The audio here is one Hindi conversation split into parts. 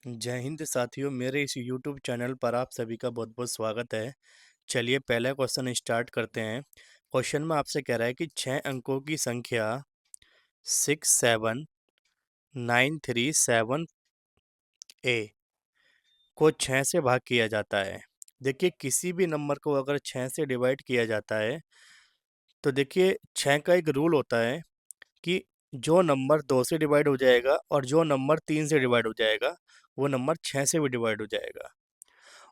जय हिंद साथियों, मेरे इस YouTube चैनल पर आप सभी का बहुत बहुत स्वागत है। चलिए पहला क्वेश्चन स्टार्ट करते हैं। क्वेश्चन में आपसे कह रहा है कि 6 अंकों की संख्या 67937A को 6 से भाग किया जाता है। देखिए किसी भी नंबर को अगर 6 से डिवाइड किया जाता है तो देखिए 6 का एक रूल होता है कि जो नंबर 2 से डिवाइड हो जाएगा और जो नंबर 3 से डिवाइड हो जाएगा वो नंबर 6 से भी डिवाइड हो जाएगा।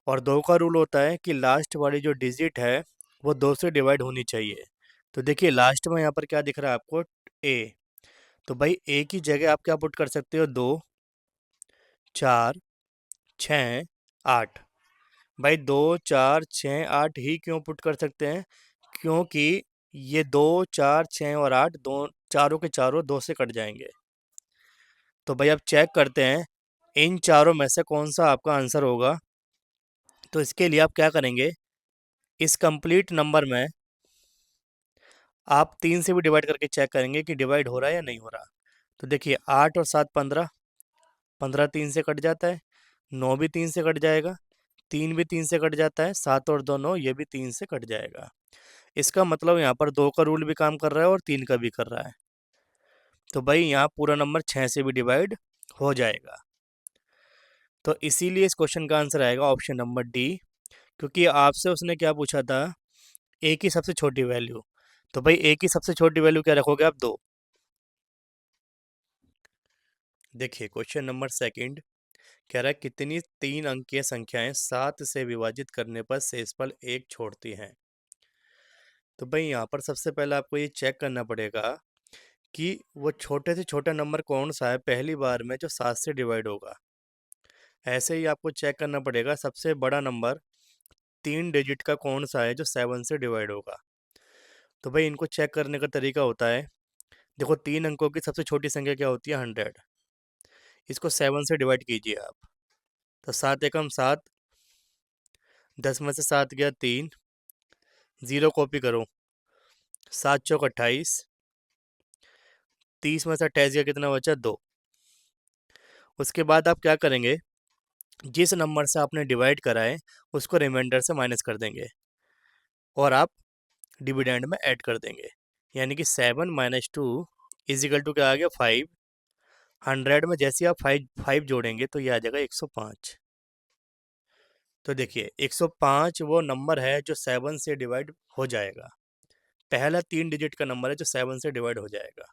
और 2 का रूल होता है कि लास्ट वाली जो डिजिट है वो 2 से डिवाइड होनी चाहिए। तो देखिए लास्ट में यहाँ पर क्या दिख रहा है आपको, ए। तो भाई ए की जगह आप क्या पुट कर सकते हो, 2, 4, 6, 8। भाई 2, 4, 6, 8 ही क्यों पुट कर सकते हैं? क्योंकि ये 2, 4, 6 और 8 दो चारों के चारों 2 से कट जाएंगे। तो भाई अब चेक करते हैं इन चारों में से कौन सा आपका आंसर होगा। तो इसके लिए आप क्या करेंगे, इस कंप्लीट नंबर में आप 3 से भी डिवाइड करके चेक करेंगे कि डिवाइड हो रहा है या नहीं हो रहा। तो देखिए 8 और 7 15, 15 3 से कट जाता है, 9 भी 3 से कट जाएगा, 3 भी 3 से कट जाता है, 7 और 2 9, ये भी 3 से कट जाएगा। इसका मतलब यहाँ पर 2 का रूल भी काम कर रहा है और 3 का भी कर रहा है। तो भाई यहाँ पूरा नंबर 6 से भी डिवाइड हो जाएगा। तो इसीलिए इस क्वेश्चन का आंसर आएगा ऑप्शन नंबर डी। क्योंकि आपसे उसने क्या पूछा था, ए की सबसे छोटी वैल्यू। तो भाई ए की सबसे छोटी वैल्यू क्या रखोगे आप, 2। देखिए क्वेश्चन नंबर सेकंड कह रहा है कितनी 3 अंकीय संख्याएं 7 से विभाजित करने पर शेषफल 1 छोड़ती हैं। तो भाई यहाँ पर सबसे पहले आपको ये चेक करना पड़ेगा कि वो छोटे से छोटा नंबर कौन सा है पहली बार में जो 7 से डिवाइड होगा। ऐसे ही आपको चेक करना पड़ेगा सबसे बड़ा नंबर 3 डिजिट का कौन सा है जो 7 से डिवाइड होगा। तो भाई इनको चेक करने का तरीका होता है, देखो 3 अंकों की सबसे छोटी संख्या क्या होती है, 100। इसको 7 से डिवाइड कीजिए आप। तो 7 एकम 7, 10 में से 7 गया 3, 0 कॉपी करो, 7 चौक 28, 30 में से 28 गया कितना बचा, 2। उसके बाद आप क्या करेंगे, जिस नंबर से आपने डिवाइड करा है उसको रिमाइंडर से माइनस कर देंगे और आप डिविडेंड में ऐड कर देंगे। यानी कि 7 - 2 इजिकल टू क्या आ गया, 5। 100 में जैसे ही आप 5 जोड़ेंगे तो ये आ जाएगा 105। तो देखिए 105 वो नंबर है जो 7 से डिवाइड हो जाएगा। पहला 3 डिजिट का नंबर है जो 7 से डिवाइड हो जाएगा।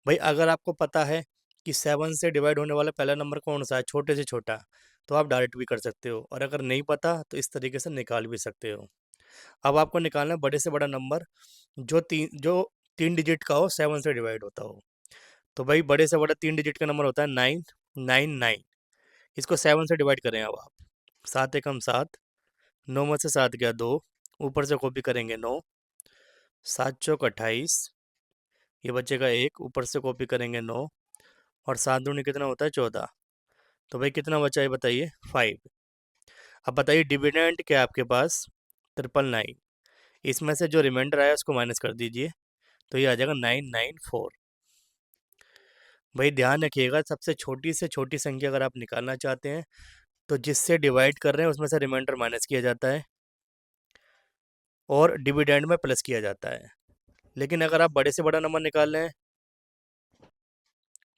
भाई अगर आपको पता है कि 7 से डिवाइड होने वाला पहला नंबर कौन सा है, छोटे से छोटा, तो आप डायरेक्ट भी कर सकते हो, और अगर नहीं पता तो इस तरीके से निकाल भी सकते हो। अब आपको निकालना है बड़े से बड़ा नंबर जो 3 डिजिट का हो, 7 से डिवाइड होता हो। तो भाई बड़े से बड़ा 3 डिजिट का नंबर होता है 999। इसको 7 से डिवाइड करें अब आप। 7 एकम 7, 9 में से 7 गया 2, ऊपर से कॉपी करेंगे 9, 7 चौक 28, ये बचेगा 1, ऊपर से कॉपी करेंगे 9, और 7 दूनी कितना होता है, 14। तो भाई कितना बचा है बताइए, 5। अब बताइए डिविडेंड क्या है आपके पास, 999। इसमें से जो रिमाइंडर आया उसको माइनस कर दीजिए, तो ये आ जाएगा 994। भाई ध्यान रखिएगा सबसे छोटी से छोटी संख्या अगर आप निकालना चाहते हैं तो जिससे डिवाइड कर रहे हैं उसमें से रिमाइंडर माइनस किया जाता है और डिविडेंड में प्लस किया जाता है। लेकिन अगर आप बड़े से बड़ा नंबर निकाल रहे हैं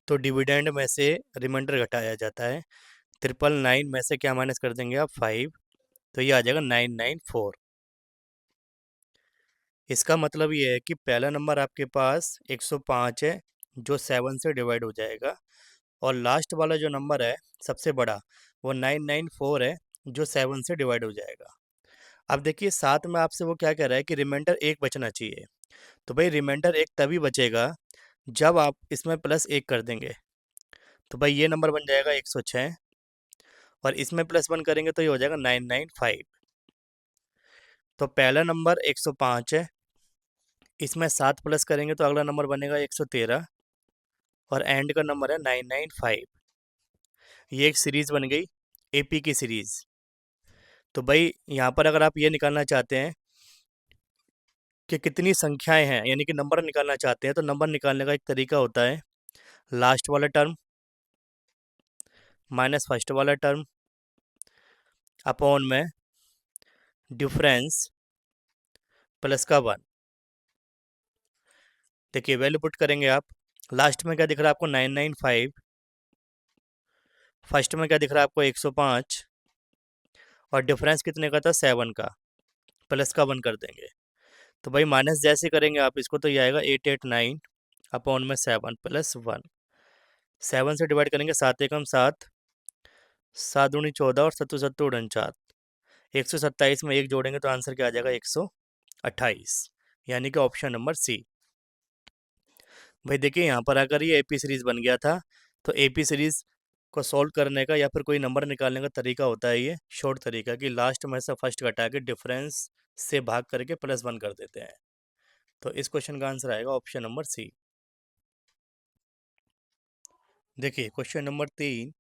तो डिविडेंड में से रिमाइंडर घटाया जाता है। 999 में से क्या माइनस कर देंगे आप, 5। तो ये आ जाएगा 994। इसका मतलब ये है कि पहला नंबर आपके पास 105 है जो 7 से डिवाइड हो जाएगा, और लास्ट वाला जो नंबर है सबसे बड़ा वो 994 है जो 7 से डिवाइड हो जाएगा। अब देखिए साथ में आपसे वो क्या कह रहा है कि रिमाइंडर 1 बचना चाहिए। तो भाई रिमाइंडर 1 तभी बचेगा जब आप इसमें प्लस 1 कर देंगे। तो भाई ये नंबर बन जाएगा 106, और इसमें प्लस 1 करेंगे तो ये हो जाएगा 995। तो पहला नंबर 105 है, इसमें 7 प्लस करेंगे तो अगला नंबर बनेगा 113, और एंड का नंबर है 995। ये एक सीरीज बन गई, एपी की सीरीज। तो भाई यहाँ पर अगर आप ये निकालना चाहते हैं कि कितनी संख्याएं हैं, यानी कि नंबर निकालना चाहते हैं, तो नंबर निकालने का एक तरीका होता है, लास्ट वाला टर्म माइनस फर्स्ट वाला टर्म अपॉन में डिफरेंस प्लस का 1। देखिए वैल्यू पुट करेंगे आप। लास्ट में क्या दिख रहा है आपको 995, फर्स्ट में क्या दिख रहा है आपको 105, और डिफरेंस कितने का था 7 का, प्लस का 1 कर देंगे। तो भाई माइनस जैसे करेंगे आप इसको तो ये आएगा 889 अपॉन में 7 प्लस 1। 7 से डिवाइड करेंगे, 7 एकम 7, 7 दूनी 14 और 7 सत्तू 49। 127 में एक जोड़ेंगे तो आंसर क्या आ जाएगा 128, यानी कि ऑप्शन नंबर सी। भाई देखिए यहाँ पर अगर ये एपी सीरीज बन गया था, तो एपी सीरीज को सॉल्व करने का या फिर कोई नंबर निकालने का तरीका होता है ये शॉर्ट तरीका, कि लास्ट में से फर्स्ट घटा के डिफरेंस से भाग करके प्लस 1 कर देते हैं। तो इस क्वेश्चन का आंसर आएगा ऑप्शन नंबर सी। देखिए क्वेश्चन नंबर 3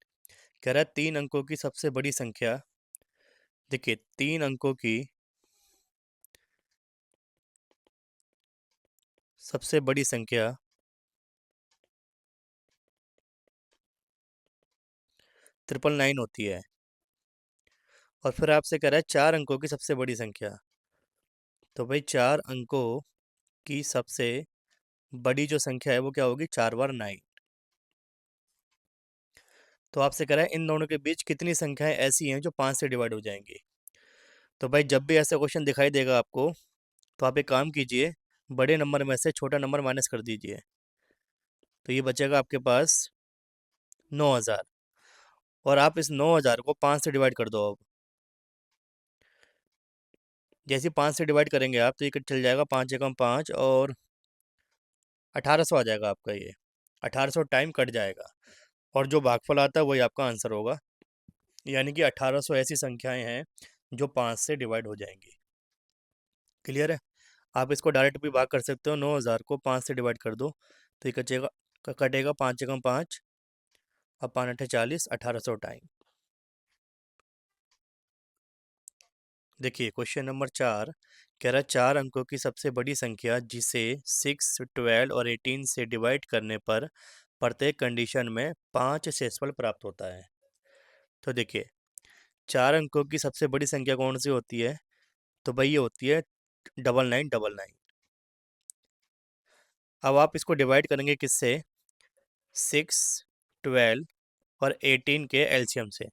कह रहा है 3 अंकों की सबसे बड़ी संख्या। देखिए 3 अंकों की सबसे बड़ी संख्या 999 होती है। और फिर आपसे कह रहा है 4 अंकों की सबसे बड़ी संख्या। तो भाई 4 अंकों की सबसे बड़ी जो संख्या है वो क्या होगी, 4 बार 9। तो आपसे कह रहा है इन दोनों के बीच कितनी संख्याएं ऐसी हैं जो 5 से डिवाइड हो जाएंगी। तो भाई जब भी ऐसा क्वेश्चन दिखाई देगा आपको, तो आप एक काम कीजिए, बड़े नंबर में से छोटा नंबर माइनस कर दीजिए। तो ये बचेगा आपके पास 9000, और आप इस 9000 को 5 से डिवाइड कर दो अब। जैसे 5 से डिवाइड करेंगे आप तो ये चल जाएगा 5 एकम 5 और 1800 आ जाएगा आपका ये। 1800 टाइम कट जाएगा, और जो भागफल आता है वही आपका आंसर होगा। यानी कि 1800 ऐसी संख्याएं हैं जो 5 से डिवाइड हो जाएंगी। क्लियर है? आप इसको डायरेक्ट भी भाग कर सकते हो, 9000 को 5 से डिवाइड कर दो तो ये कटेगा, कटेगा 5 एकम 5 और 5 अठे 40, 1800 टाइम। देखिए क्वेश्चन नंबर 4 कह रहा है 4 अंकों की सबसे बड़ी संख्या जिसे 6, 12 और 18 से डिवाइड करने पर प्रत्येक कंडीशन में 5 शेषफल प्राप्त होता है। तो देखिए 4 अंकों की सबसे बड़ी संख्या कौन सी होती है, तो भाई ये होती है 9999। अब आप इसको डिवाइड करेंगे किससे, 6, 12 और 18 के एलसीएम से।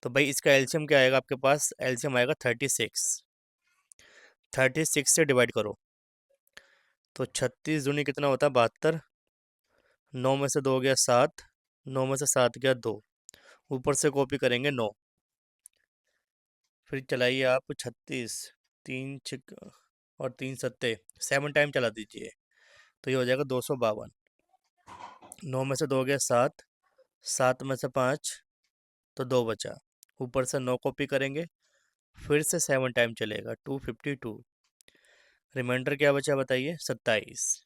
तो भाई इसका एलसीएम क्या आएगा आपके पास, एलसीएम आएगा 36। 36 से डिवाइड करो तो 36 दूनी कितना होता है 72, 9 में से 2 गया 7, 9 में से 7 गया 2, ऊपर से कॉपी करेंगे 9। फिर चलाइए आप 36, 3 6 और 3 7 7 टाइम चला दीजिए तो ये हो जाएगा 252। 9 में से 2 गया 7, 7 में से 5 तो 2 बचा, ऊपर से 9 कॉपी करेंगे, फिर से 7 टाइम चलेगा 252। रिमाइंडर क्या बचा बताइए, 27।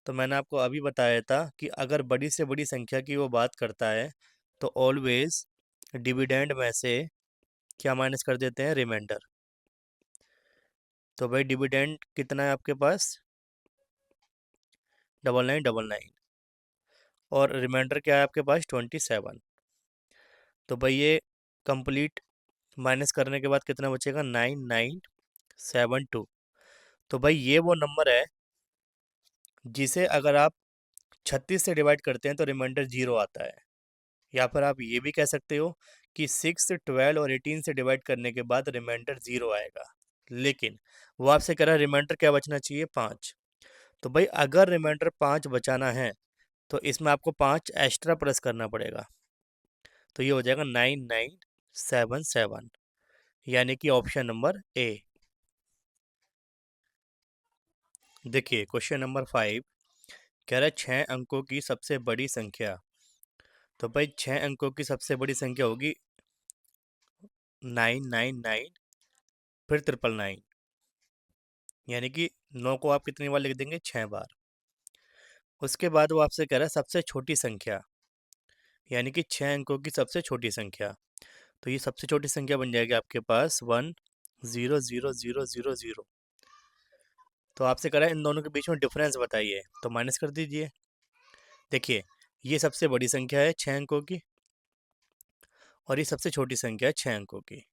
तो मैंने आपको अभी बताया था कि अगर बड़ी से बड़ी संख्या की वो बात करता है तो ऑलवेज डिविडेंड में से क्या माइनस कर देते हैं, रिमाइंडर। तो भाई डिविडेंड कितना है आपके पास, 9999, और रिमाइंडर क्या है आपके पास 27। तो भाई ये कंप्लीट माइनस करने के बाद कितना बचेगा, 9972। तो भाई ये वो नंबर है जिसे अगर आप 36 से डिवाइड करते हैं तो रिमाइंडर 0 आता है। या फिर आप ये भी कह सकते हो कि 6, 12 और 18 से डिवाइड करने के बाद रिमाइंडर 0 आएगा। लेकिन वो आपसे कह रहा है रिमाइंडर क्या बचना चाहिए, 5। तो भाई अगर रिमाइंडर 5 बचाना है तो इसमें आपको 5 एक्स्ट्रा प्लस करना पड़ेगा। तो ये हो जाएगा 9977, यानी कि ऑप्शन नंबर ए। देखिए क्वेश्चन नंबर 5 कह रहा है 6 अंकों की सबसे बड़ी संख्या। तो भाई 6 अंकों की सबसे बड़ी संख्या होगी 999 फिर 999, यानी कि 9 को आप कितनी बार लिख देंगे, 6 बार। उसके बाद वो आपसे कह रहा है सबसे छोटी संख्या, यानी कि 6 अंकों की सबसे छोटी संख्या। तो ये सबसे छोटी संख्या बन जाएगी आपके पास 1 0 0 0 0 0। तो आपसे कह रहा है इन दोनों के बीच में डिफरेंस बताइए, तो माइनस कर दीजिए। देखिए ये सबसे बड़ी संख्या है 6 अंकों की, और ये सबसे छोटी संख्या है 6 अंकों की।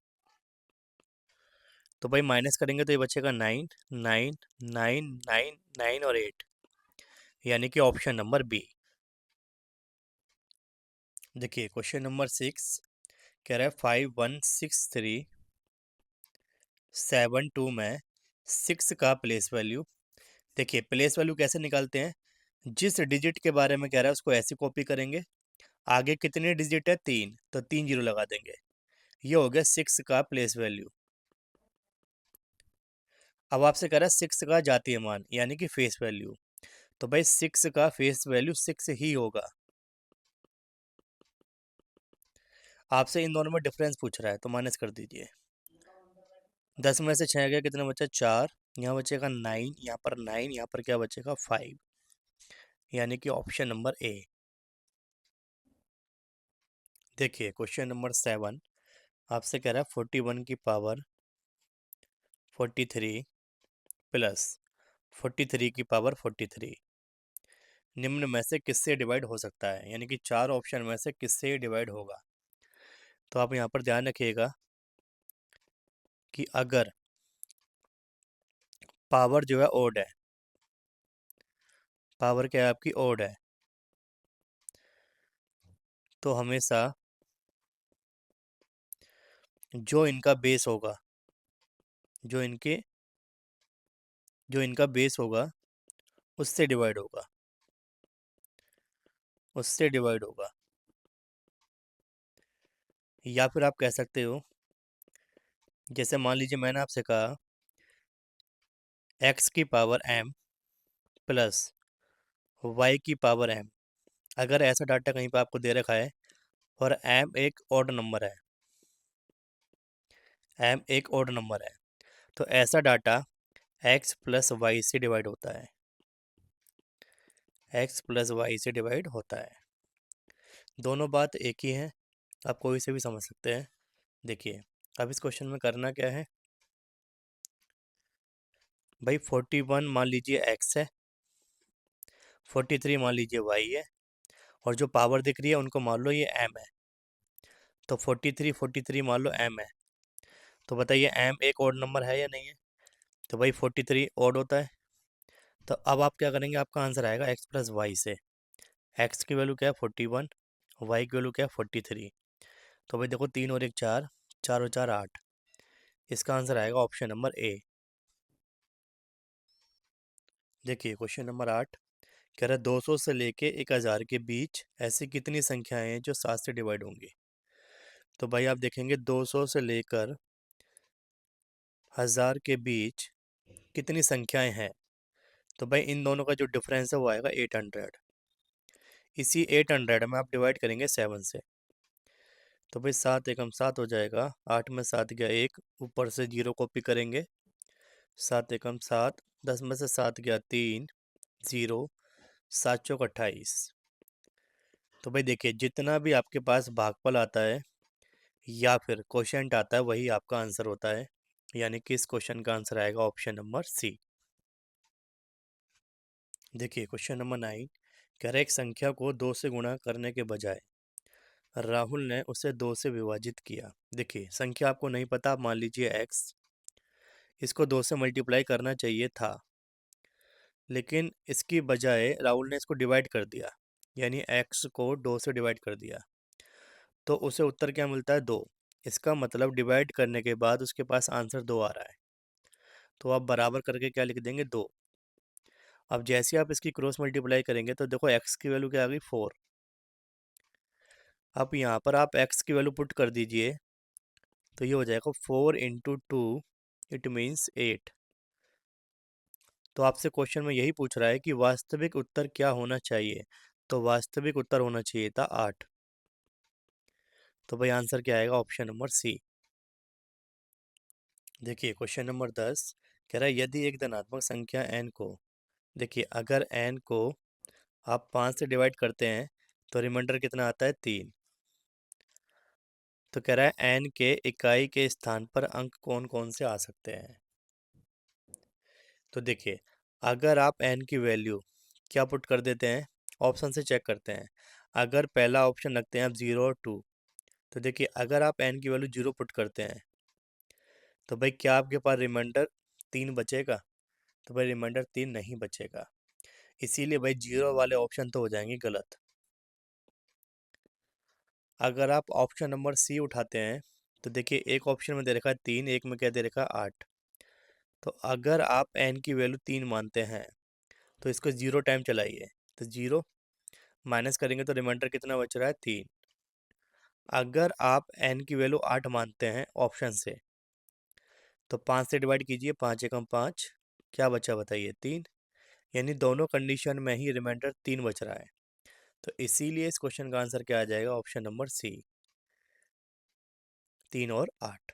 तो भाई माइनस करेंगे तो ये बचेगा 9, 9, 9, 9, 9 और 8, यानी कि ऑप्शन नंबर बी। देखिए क्वेश्चन नंबर 6 कह रहा है 516372 में 6 का प्लेस वैल्यू। देखिए प्लेस वैल्यू कैसे निकालते हैं, जिस डिजिट के बारे में कह रहा है उसको ऐसी कॉपी करेंगे, आगे कितने डिजिट है 3, तो 3 जीरो लगा देंगे। ये हो गया 6 का प्लेस वैल्यू। अब आपसे कह रहा है 6 का जातीय मान यानी कि फेस वैल्यू, तो भाई 6 का फेस वैल्यू 6 ही होगा। आपसे इन दोनों में डिफरेंस पूछ रहा है तो माइनस कर दीजिए। 10 में से 6 गया, कितना बचा 4, यहाँ बचेगा 9, यहाँ पर 9, यहाँ पर क्या बचेगा 5, यानी कि ऑप्शन नंबर ए। देखिए क्वेश्चन नंबर 7 आपसे कह रहा है 41 की पावर 43 प्लस 43 की पावर 43 निम्न में से किससे डिवाइड हो सकता है, यानी कि 4 ऑप्शन में से किससे डिवाइड होगा। तो आप यहाँ पर ध्यान रखिएगा कि अगर पावर जो है ओड है, पावर क्या है आपकी ओड है, तो हमेशा जो इनका बेस होगा, जो इनके जो इनका बेस होगा उससे डिवाइड होगा, उससे डिवाइड होगा। या फिर आप कह सकते हो, जैसे मान लीजिए मैंने आपसे कहा x की पावर m प्लस y की पावर m। अगर ऐसा डाटा कहीं पे आपको दे रखा है और m एक ऑड नंबर है, m एक ऑड नंबर है, तो ऐसा डाटा x प्लस वाई से डिवाइड होता है, x प्लस वाई से डिवाइड होता है। दोनों बात एक ही है, आप कोई से भी समझ सकते हैं। देखिए अब इस क्वेश्चन में करना क्या है भाई, 41 मान लीजिए x है, 43 मान लीजिए y है, और जो पावर दिख रही है उनको मान लो ये m है। तो 43 मान लो m है, तो बताइए m एक ऑड नंबर है या नहीं है। तो भाई 43 ऑड होता है। तो अब आप क्या करेंगे, आपका आंसर आएगा x प्लस वाई से। x की वैल्यू क्या है 41, y की वैल्यू क्या है 43। तो भाई देखो 3 और 1 4, 4 और 4 8, इसका आंसर आएगा ऑप्शन नंबर ए। देखिए क्वेश्चन नंबर 8 कह रहा है 200 से लेके 1000 के बीच ऐसी कितनी संख्याएं हैं जो 7 से डिवाइड होंगी। तो भाई आप देखेंगे 200 से लेकर 1000 के बीच कितनी संख्याएं हैं, तो भाई इन दोनों का जो डिफरेंस है वो आएगा 800। इसी 800 में आप डिवाइड करेंगे 7 से, तो भाई 7 एकम 7 हो जाएगा, 8 में 7 गया 1, ऊपर से 0 कॉपी करेंगे, 7 एकम 7, 10 में से 7 गया 3, 0, 7 चौक 28। तो भाई देखिए जितना भी आपके पास भागफल आता है या फिर क्वोशिएंट आता है वही आपका आंसर होता है, यानी कि इस क्वेश्चन का आंसर आएगा ऑप्शन नंबर सी। देखिए क्वेश्चन नंबर 9 कह रहा है एक संख्या को 2 से गुणा करने के बजाय राहुल ने उसे 2 से विभाजित किया। देखिए संख्या आपको नहीं पता, आप मान लीजिए x, इसको 2 से मल्टीप्लाई करना चाहिए था, लेकिन इसकी बजाय राहुल ने इसको डिवाइड कर दिया, यानी x को 2 से डिवाइड कर दिया, तो उसे उत्तर क्या मिलता है 2। इसका मतलब डिवाइड करने के बाद उसके पास आंसर 2 आ रहा है, तो आप बराबर करके क्या लिख देंगे 2। अब जैसे आप इसकी क्रॉस मल्टीप्लाई करेंगे तो देखो x की वैल्यू क्या आ गई 4। अब यहाँ पर आप x की वैल्यू पुट कर दीजिए, तो ये हो जाएगा 4 इंटू 2, इट मीन्स 8। तो आपसे क्वेश्चन में यही पूछ रहा है कि वास्तविक उत्तर क्या होना चाहिए, तो वास्तविक उत्तर होना चाहिए था 8। तो भाई आंसर क्या आएगा ऑप्शन नंबर सी। देखिए क्वेश्चन नंबर 10 कह रहा है यदि एक धनात्मक संख्या n को, देखिए अगर n को आप 5 से डिवाइड करते हैं तो रिमाइंडर कितना आता है 3। तो कह रहा है n के इकाई के स्थान पर अंक कौन कौन से आ सकते हैं। तो देखिए अगर आप n की वैल्यू क्या पुट कर देते हैं, ऑप्शन से चेक करते हैं। अगर पहला ऑप्शन रखते हैं आप 0 और 2, तो देखिए अगर आप n की वैल्यू 0 पुट करते हैं तो भाई क्या आपके पास रिमाइंडर 3 बचेगा? तो भाई रिमाइंडर 3 नहीं बचेगा। इसीलिए भाई 0 वाले ऑप्शन तो हो जाएंगे गलत। अगर आप ऑप्शन नंबर सी उठाते हैं तो देखिए एक ऑप्शन में दे रखा है 3, एक में क्या दे रखा है 8। तो अगर आप n की वैल्यू 3 मानते हैं तो इसको 0 टाइम चलाइए, तो 0 माइनस करेंगे तो रिमाइंडर कितना बच रहा है 3। अगर आप n की वैल्यू 8 मानते हैं ऑप्शन से तो 5 से डिवाइड कीजिए, 5 एकम 5, क्या बचा बताइए 3। यानी दोनों कंडीशन में ही रिमाइंडर 3 बच रहा है। तो इसीलिए इस क्वेश्चन का आंसर क्या आ जाएगा? ऑप्शन नंबर सी, 3 और 8।